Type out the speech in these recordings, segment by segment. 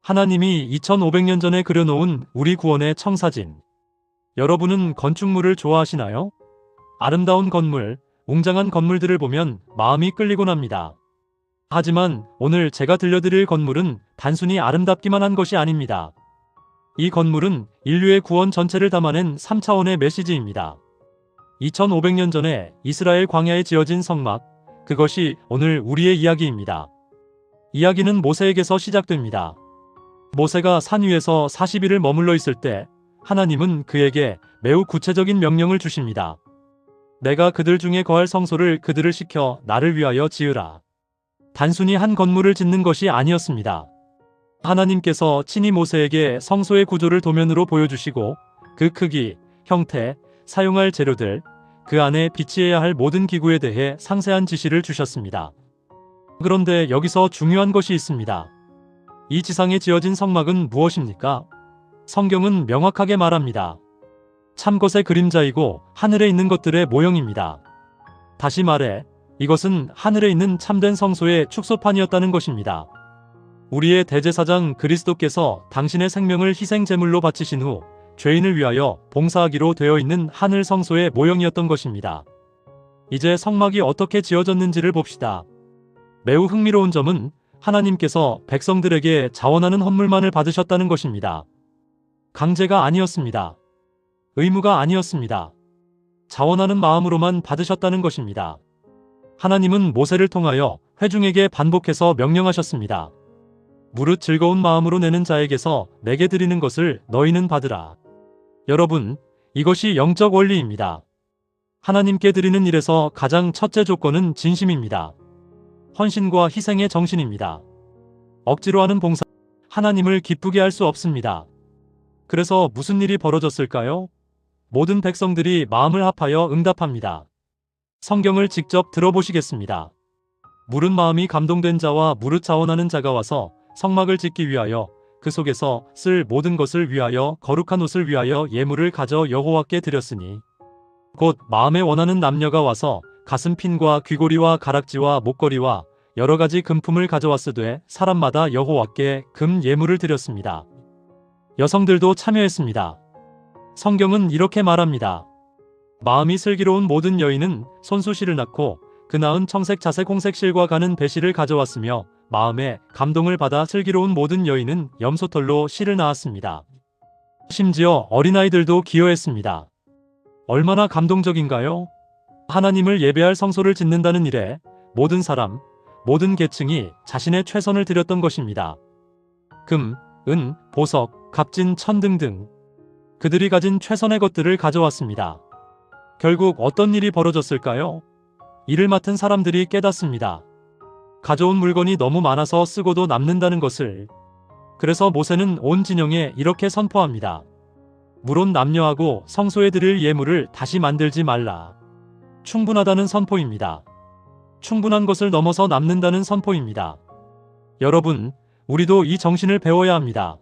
하나님이 2500년 전에 그려놓은 우리 구원의 청사진. 여러분은 건축물을 좋아하시나요? 아름다운 건물, 웅장한 건물들을 보면 마음이 끌리곤 합니다. 하지만 오늘 제가 들려드릴 건물은 단순히 아름답기만 한 것이 아닙니다. 이 건물은 인류의 구원 전체를 담아낸 3차원의 메시지입니다. 2500년 전에 이스라엘 광야에 지어진 성막, 그것이 오늘 우리의 이야기입니다. 이야기는 모세에게서 시작됩니다. 모세가 산 위에서 40일을 머물러 있을 때 하나님은 그에게 매우 구체적인 명령을 주십니다. 내가 그들 중에 거할 성소를 그들을 시켜 나를 위하여 지으라. 단순히 한 건물을 짓는 것이 아니었습니다. 하나님께서 친히 모세에게 성소의 구조를 도면으로 보여주시고 그 크기, 형태, 사용할 재료들, 그 안에 비치해야 할 모든 기구에 대해 상세한 지시를 주셨습니다. 그런데 여기서 중요한 것이 있습니다. 이 지상에 지어진 성막은 무엇입니까? 성경은 명확하게 말합니다. 참것의 그림자이고 하늘에 있는 것들의 모형입니다. 다시 말해, 이것은 하늘에 있는 참된 성소의 축소판이었다는 것입니다. 우리의 대제사장 그리스도께서 당신의 생명을 희생 제물로 바치신 후 죄인을 위하여 봉사하기로 되어 있는 하늘 성소의 모형이었던 것입니다. 이제 성막이 어떻게 지어졌는지를 봅시다. 매우 흥미로운 점은 하나님께서 백성들에게 자원하는 헌물만을 받으셨다는 것입니다. 강제가 아니었습니다. 의무가 아니었습니다. 자원하는 마음으로만 받으셨다는 것입니다. 하나님은 모세를 통하여 회중에게 반복해서 명령하셨습니다. 무릇 즐거운 마음으로 내는 자에게서 내게 드리는 것을 너희는 받으라. 여러분, 이것이 영적 원리입니다. 하나님께 드리는 일에서 가장 첫째 조건은 진심입니다. 헌신과 희생의 정신입니다. 억지로 하는 봉사, 하나님을 기쁘게 할 수 없습니다. 그래서 무슨 일이 벌어졌을까요? 모든 백성들이 마음을 합하여 응답합니다. 성경을 직접 들어보시겠습니다. 무릇 마음이 감동된 자와 무릇 자원하는 자가 와서 성막을 짓기 위하여 그 속에서 쓸 모든 것을 위하여 거룩한 옷을 위하여 예물을 가져 여호와께 드렸으니 곧 마음에 원하는 남녀가 와서 가슴핀과 귀고리와 가락지와 목걸이와 여러 가지 금품을 가져왔으되 사람마다 여호와께 금 예물을 드렸습니다. 여성들도 참여했습니다. 성경은 이렇게 말합니다. 마음이 슬기로운 모든 여인은 손수실을 낳고 그 낳은 청색 자색 홍색 실과 가는 배실을 가져왔으며 마음에 감동을 받아 슬기로운 모든 여인은 염소털로 실을 낳았습니다. 심지어 어린아이들도 기여했습니다. 얼마나 감동적인가요? 하나님을 예배할 성소를 짓는다는 일에 모든 사람, 모든 계층이 자신의 최선을 드렸던 것입니다. 금, 은, 보석, 갑진, 천 등등 그들이 가진 최선의 것들을 가져왔습니다. 결국 어떤 일이 벌어졌을까요? 일을 맡은 사람들이 깨닫습니다. 가져온 물건이 너무 많아서 쓰고도 남는다는 것을. 그래서 모세는 온 진영에 이렇게 선포합니다. 물론 남녀하고 성소에 드릴 예물을 다시 만들지 말라. 충분하다는 선포입니다. 충분한 것을 넘어서 남는다는 선포입니다. 여러분, 우리도 이 정신을 배워야 합니다.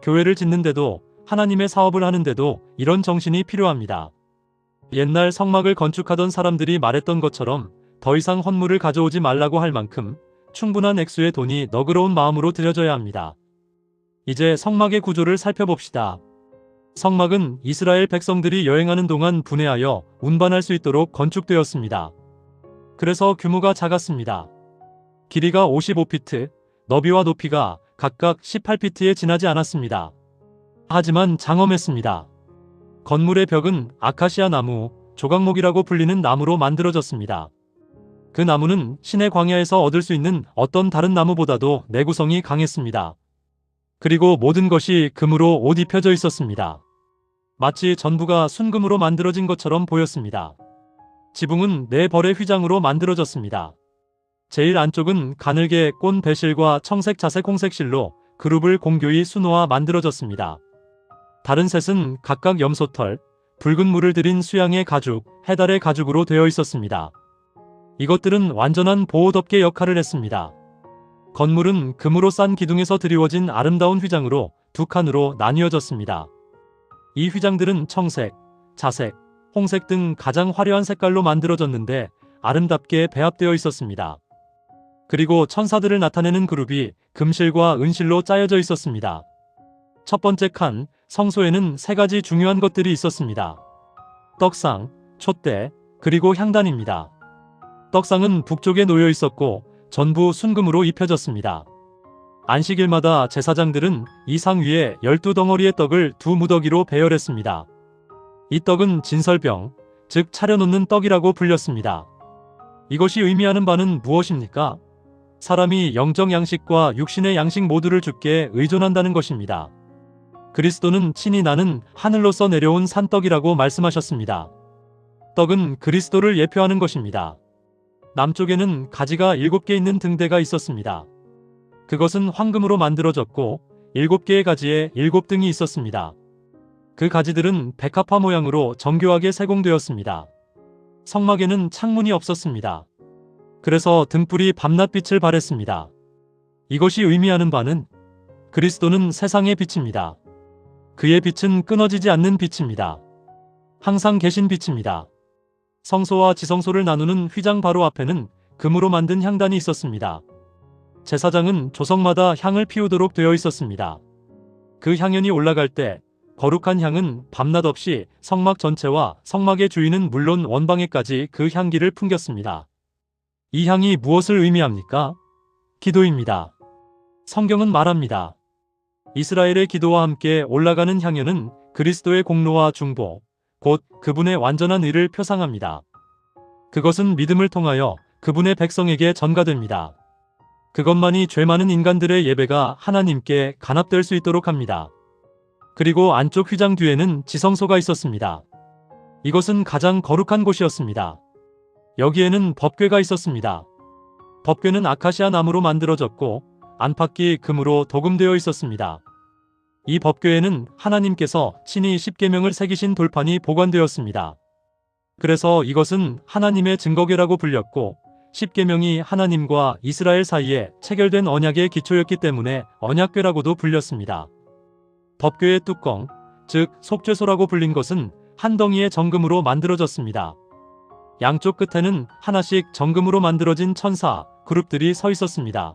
교회를 짓는데도 하나님의 사업을 하는데도 이런 정신이 필요합니다. 옛날 성막을 건축하던 사람들이 말했던 것처럼 더 이상 헌물을 가져오지 말라고 할 만큼 충분한 액수의 돈이 너그러운 마음으로 들여져야 합니다. 이제 성막의 구조를 살펴봅시다. 성막은 이스라엘 백성들이 여행하는 동안 분해하여 운반할 수 있도록 건축되었습니다. 그래서 규모가 작았습니다. 길이가 55피트, 너비와 높이가 각각 18피트에 지나지 않았습니다. 하지만 장엄했습니다. 건물의 벽은 아카시아 나무, 조각목이라고 불리는 나무로 만들어졌습니다. 그 나무는 신의 광야에서 얻을 수 있는 어떤 다른 나무보다도 내구성이 강했습니다. 그리고 모든 것이 금으로 옷 입혀져 있었습니다. 마치 전부가 순금으로 만들어진 것처럼 보였습니다. 지붕은 4벌의 휘장으로 만들어졌습니다. 제일 안쪽은 가늘게 꼰 배실과 청색 자색 홍색 실로 그룹을 공교히 수놓아 만들어졌습니다. 다른 셋은 각각 염소털, 붉은 물을 들인 수양의 가죽, 해달의 가죽으로 되어 있었습니다. 이것들은 완전한 보호덮개 역할을 했습니다. 건물은 금으로 싼 기둥에서 드리워진 아름다운 휘장으로 두 칸으로 나뉘어졌습니다. 이 휘장들은 청색, 자색, 홍색 등 가장 화려한 색깔로 만들어졌는데 아름답게 배합되어 있었습니다. 그리고 천사들을 나타내는 그룹이 금실과 은실로 짜여져 있었습니다. 첫 번째 칸, 성소에는 세 가지 중요한 것들이 있었습니다. 떡상, 촛대, 그리고 향단입니다. 떡상은 북쪽에 놓여 있었고 전부 순금으로 입혀졌습니다. 안식일마다 제사장들은 이 상 위에 12덩어리의 떡을 두 무더기로 배열했습니다. 이 떡은 진설병, 즉 차려놓는 떡이라고 불렸습니다. 이것이 의미하는 바는 무엇입니까? 사람이 영적 양식과 육신의 양식 모두를 주께 의존한다는 것입니다. 그리스도는 친히 나는 하늘로서 내려온 산떡이라고 말씀하셨습니다. 떡은 그리스도를 예표하는 것입니다. 남쪽에는 가지가 7개 있는 등대가 있었습니다. 그것은 황금으로 만들어졌고 7개의 가지에 7등이 있었습니다. 그 가지들은 백합화 모양으로 정교하게 세공되었습니다. 성막에는 창문이 없었습니다. 그래서 등불이 밤낮빛을 발했습니다. 이것이 의미하는 바는 그리스도는 세상의 빛입니다. 그의 빛은 끊어지지 않는 빛입니다. 항상 계신 빛입니다. 성소와 지성소를 나누는 휘장 바로 앞에는 금으로 만든 향단이 있었습니다. 제사장은 조성마다 향을 피우도록 되어 있었습니다. 그 향연이 올라갈 때 거룩한 향은 밤낮 없이 성막 전체와 성막의 주인은 물론 원방에까지 그 향기를 풍겼습니다. 이 향이 무엇을 의미합니까? 기도입니다. 성경은 말합니다. 이스라엘의 기도와 함께 올라가는 향연은 그리스도의 공로와 중보, 곧 그분의 완전한 의를 표상합니다. 그것은 믿음을 통하여 그분의 백성에게 전가됩니다. 그것만이 죄 많은 인간들의 예배가 하나님께 간합될 수 있도록 합니다. 그리고 안쪽 휘장 뒤에는 지성소가 있었습니다. 이것은 가장 거룩한 곳이었습니다. 여기에는 법궤가 있었습니다. 법궤는 아카시아 나무로 만들어졌고 안팎이 금으로 도금되어 있었습니다. 이 법궤에는 하나님께서 친히 십계명을 새기신 돌판이 보관되었습니다. 그래서 이것은 하나님의 증거궤라고 불렸고 십계명이 하나님과 이스라엘 사이에 체결된 언약의 기초였기 때문에 언약궤라고도 불렸습니다. 법궤의 뚜껑, 즉 속죄소라고 불린 것은 한 덩이의 정금으로 만들어졌습니다. 양쪽 끝에는 하나씩 정금으로 만들어진 천사, 그룹들이 서 있었습니다.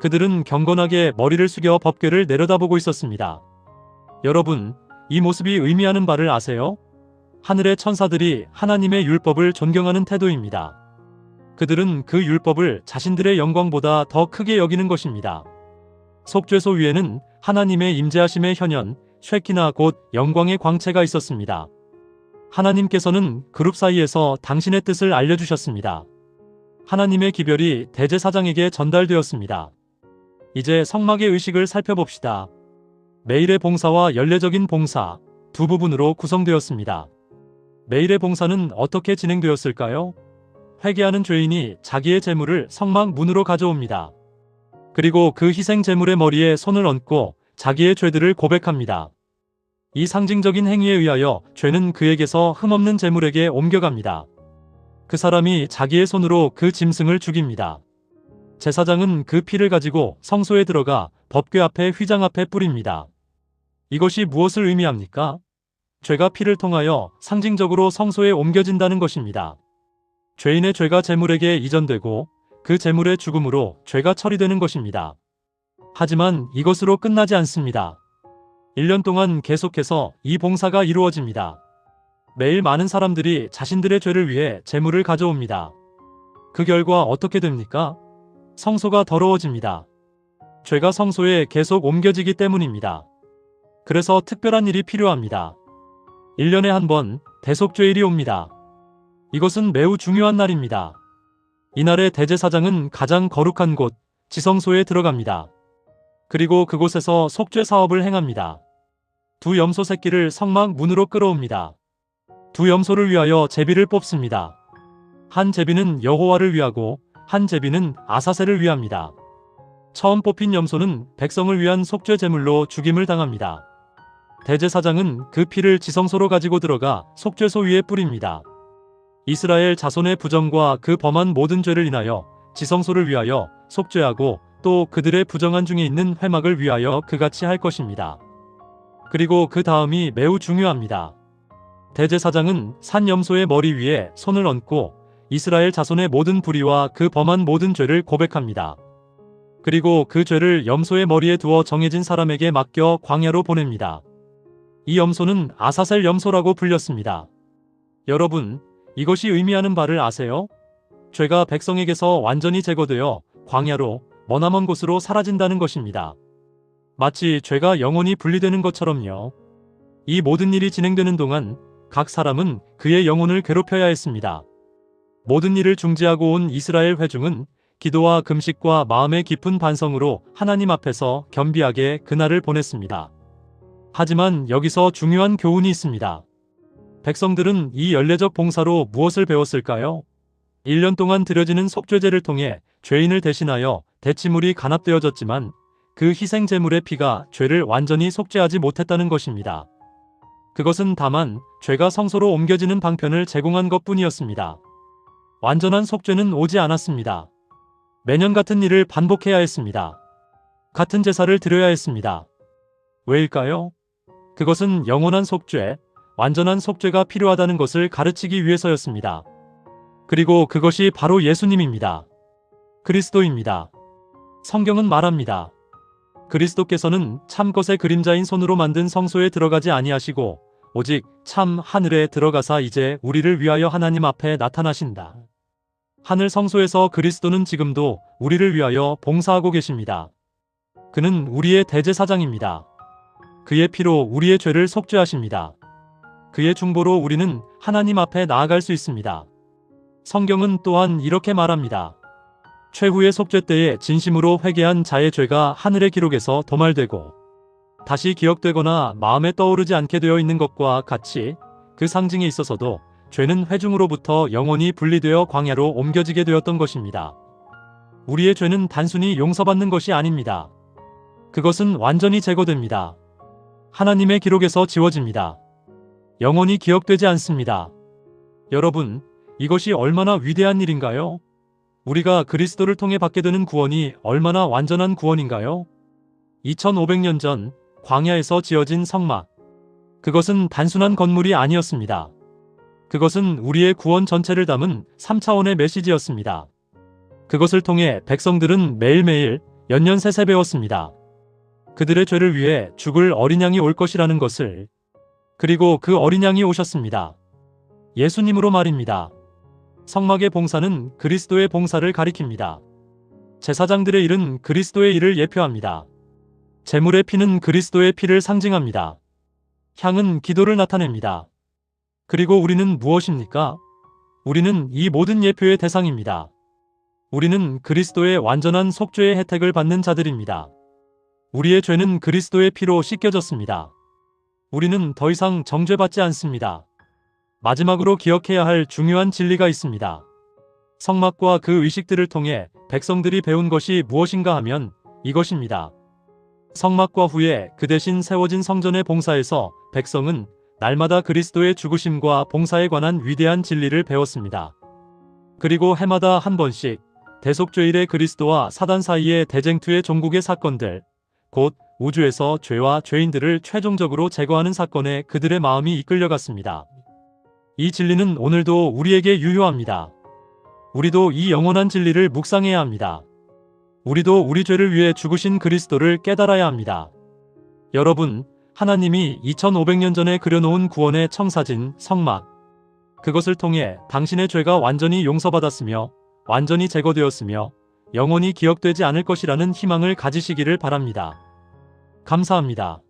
그들은 경건하게 머리를 숙여 법궤를 내려다보고 있었습니다. 여러분, 이 모습이 의미하는 바를 아세요? 하늘의 천사들이 하나님의 율법을 존경하는 태도입니다. 그들은 그 율법을 자신들의 영광보다 더 크게 여기는 것입니다. 속죄소 위에는 하나님의 임재하심의 현현, 쉐키나 곧 영광의 광채가 있었습니다. 하나님께서는 그룹 사이에서 당신의 뜻을 알려주셨습니다. 하나님의 기별이 대제사장에게 전달되었습니다. 이제 성막의 의식을 살펴봅시다. 매일의 봉사와 연례적인 봉사, 두 부분으로 구성되었습니다. 매일의 봉사는 어떻게 진행되었을까요? 회개하는 죄인이 자기의 제물을 성막 문으로 가져옵니다. 그리고 그 희생 제물의 머리에 손을 얹고 자기의 죄들을 고백합니다. 이 상징적인 행위에 의하여 죄는 그에게서 흠없는 제물에게 옮겨갑니다. 그 사람이 자기의 손으로 그 짐승을 죽입니다. 제사장은 그 피를 가지고 성소에 들어가 법궤 앞에 휘장 앞에 뿌립니다. 이것이 무엇을 의미합니까? 죄가 피를 통하여 상징적으로 성소에 옮겨진다는 것입니다. 죄인의 죄가 제물에게 이전되고 그 제물의 죽음으로 죄가 처리되는 것입니다. 하지만 이것으로 끝나지 않습니다. 1년 동안 계속해서 이 봉사가 이루어집니다. 매일 많은 사람들이 자신들의 죄를 위해 제물을 가져옵니다. 그 결과 어떻게 됩니까? 성소가 더러워집니다. 죄가 성소에 계속 옮겨지기 때문입니다. 그래서 특별한 일이 필요합니다. 1년에 한 번 대속죄일이 옵니다. 이것은 매우 중요한 날입니다. 이날에 대제사장은 가장 거룩한 곳, 지성소에 들어갑니다. 그리고 그곳에서 속죄 사업을 행합니다. 두 염소 새끼를 성막 문으로 끌어옵니다. 두 염소를 위하여 제비를 뽑습니다. 한 제비는 여호와를 위하고 한 제비는 아사셀을 위합니다. 처음 뽑힌 염소는 백성을 위한 속죄 제물로 죽임을 당합니다. 대제사장은 그 피를 지성소로 가지고 들어가 속죄소 위에 뿌립니다. 이스라엘 자손의 부정과 그 범한 모든 죄를 인하여 지성소를 위하여 속죄하고 또 그들의 부정한 중에 있는 회막을 위하여 그같이 할 것입니다. 그리고 그 다음이 매우 중요합니다. 대제사장은 산 염소의 머리 위에 손을 얹고 이스라엘 자손의 모든 불의와 그 범한 모든 죄를 고백합니다. 그리고 그 죄를 염소의 머리에 두어 정해진 사람에게 맡겨 광야로 보냅니다. 이 염소는 아사셀 염소라고 불렸습니다. 여러분, 이것이 의미하는 바를 아세요? 죄가 백성에게서 완전히 제거되어 광야로 머나먼 곳으로 사라진다는 것입니다. 마치 죄가 영원히 분리되는 것처럼요. 이 모든 일이 진행되는 동안 각 사람은 그의 영혼을 괴롭혀야 했습니다. 모든 일을 중지하고 온 이스라엘 회중은 기도와 금식과 마음의 깊은 반성으로 하나님 앞에서 겸비하게 그날을 보냈습니다. 하지만 여기서 중요한 교훈이 있습니다. 백성들은 이 연례적 봉사로 무엇을 배웠을까요? 1년 동안 드려지는 속죄제를 통해 죄인을 대신하여 대치물이 간합되어졌지만 그 희생 제물의 피가 죄를 완전히 속죄하지 못했다는 것입니다. 그것은 다만 죄가 성소로 옮겨지는 방편을 제공한 것뿐이었습니다. 완전한 속죄는 오지 않았습니다. 매년 같은 일을 반복해야 했습니다. 같은 제사를 드려야 했습니다. 왜일까요? 그것은 영원한 속죄, 완전한 속죄가 필요하다는 것을 가르치기 위해서였습니다. 그리고 그것이 바로 예수님입니다. 그리스도입니다. 성경은 말합니다. 그리스도께서는 참 것의 그림자인 손으로 만든 성소에 들어가지 아니하시고 오직 참 하늘에 들어가사 이제 우리를 위하여 하나님 앞에 나타나신다. 하늘 성소에서 그리스도는 지금도 우리를 위하여 봉사하고 계십니다. 그는 우리의 대제사장입니다. 그의 피로 우리의 죄를 속죄하십니다. 그의 중보로 우리는 하나님 앞에 나아갈 수 있습니다. 성경은 또한 이렇게 말합니다. 최후의 속죄 때에 진심으로 회개한 자의 죄가 하늘의 기록에서 도말되고 다시 기억되거나 마음에 떠오르지 않게 되어 있는 것과 같이 그 상징에 있어서도 죄는 회중으로부터 영원히 분리되어 광야로 옮겨지게 되었던 것입니다. 우리의 죄는 단순히 용서받는 것이 아닙니다. 그것은 완전히 제거됩니다. 하나님의 기록에서 지워집니다. 영원히 기억되지 않습니다. 여러분, 이것이 얼마나 위대한 일인가요? 우리가 그리스도를 통해 받게 되는 구원이 얼마나 완전한 구원인가요? 2500년 전 광야에서 지어진 성막. 그것은 단순한 건물이 아니었습니다. 그것은 우리의 구원 전체를 담은 3차원의 메시지였습니다. 그것을 통해 백성들은 매일매일 연년새새 배웠습니다. 그들의 죄를 위해 죽을 어린 양이 올 것이라는 것을. 그리고 그 어린 양이 오셨습니다. 예수님으로 말입니다. 성막의 봉사는 그리스도의 봉사를 가리킵니다. 제사장들의 일은 그리스도의 일을 예표합니다. 제물의 피는 그리스도의 피를 상징합니다. 향은 기도를 나타냅니다. 그리고 우리는 무엇입니까? 우리는 이 모든 예표의 대상입니다. 우리는 그리스도의 완전한 속죄의 혜택을 받는 자들입니다. 우리의 죄는 그리스도의 피로 씻겨졌습니다. 우리는 더 이상 정죄받지 않습니다. 마지막으로 기억해야 할 중요한 진리가 있습니다. 성막과 그 의식들을 통해 백성들이 배운 것이 무엇인가 하면 이것입니다. 성막과 후에 그 대신 세워진 성전의 봉사에서 백성은 날마다 그리스도의 죽으심과 봉사에 관한 위대한 진리를 배웠습니다. 그리고 해마다 한 번씩 대속죄일의 그리스도와 사단 사이의 대쟁투의 종국의 사건들, 곧 우주에서 죄와 죄인들을 최종적으로 제거하는 사건에 그들의 마음이 이끌려갔습니다. 이 진리는 오늘도 우리에게 유효합니다. 우리도 이 영원한 진리를 묵상해야 합니다. 우리도 우리 죄를 위해 죽으신 그리스도를 깨달아야 합니다. 여러분, 하나님이 2500년 전에 그려놓은 구원의 청사진, 성막. 그것을 통해 당신의 죄가 완전히 용서받았으며 완전히 제거되었으며 영원히 기억되지 않을 것이라는 희망을 가지시기를 바랍니다. 감사합니다.